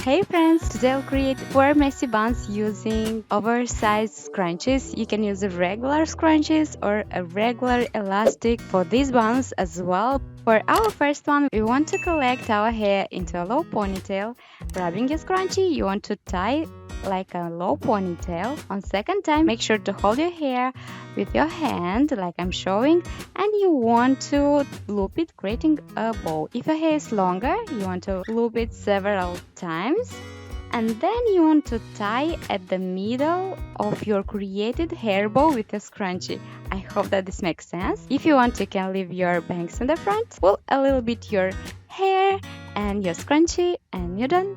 Hey friends, today I'll create 4 messy buns using oversized scrunchies. You can use a regular scrunchies or a regular elastic for these buns as well. For our first one, we want to collect our hair into a low ponytail. Grabbing a scrunchie, you want to tie like a low ponytail. On second time, make sure to hold your hair with your hand like I'm showing, and you want to loop it, creating a bow. If your hair is longer, you want to loop it several times, and then you want to tie at the middle of your created hair bow with a scrunchie. I hope that this makes sense. If you want, you can leave your bangs in the front, pull a little bit your hair and your scrunchie, and you're done.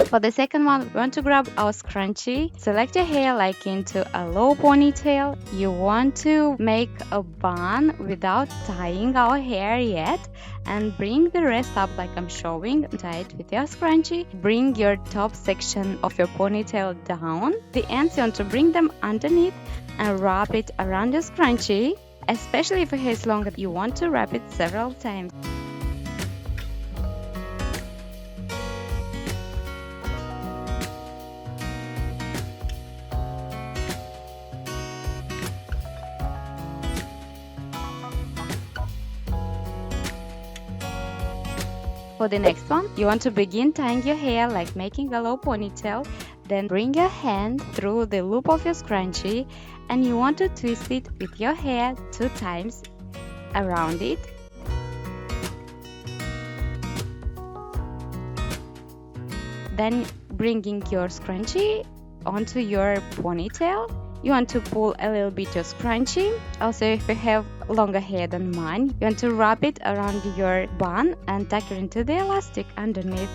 For the second one, we want to grab our scrunchie, select your hair like into a low ponytail. You want to make a bun without tying our hair yet, and bring the rest up like I'm showing. Tie it with your scrunchie. Bring your top section of your ponytail down. The ends, you want to bring them underneath and wrap it around your scrunchie. Especially if your hair is longer, you want to wrap it several times. For the next one, you want to begin tying your hair like making a low ponytail. Then bring your hand through the loop of your scrunchie, and you want to twist it with your hair 2 times around it. Then bringing your scrunchie onto your ponytail. You want to pull a little bit your scrunchie. Also, if you have longer hair than mine, you want to wrap it around your bun and tuck it into the elastic underneath.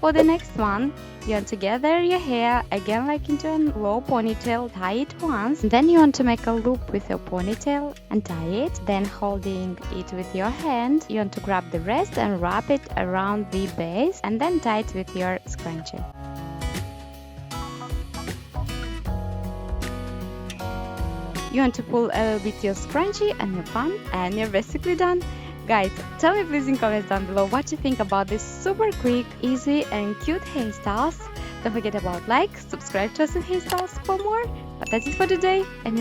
For the next one, you want to gather your hair again like into a low ponytail, tie it once. Then you want to make a loop with your ponytail and tie it. Then holding it with your hand, you want to grab the rest and wrap it around the base, and then tie it with your scrunchie. You want to pull a little bit your scrunchie and your bun, and you're basically done. Guys, tell me please in comments down below what you think about this super quick, easy and cute hairstyles. Don't forget about like, subscribe to Awesome Hairstyles for more. But that's it for today, and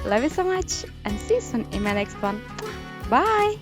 love you so much, and see you soon in my next one. Bye!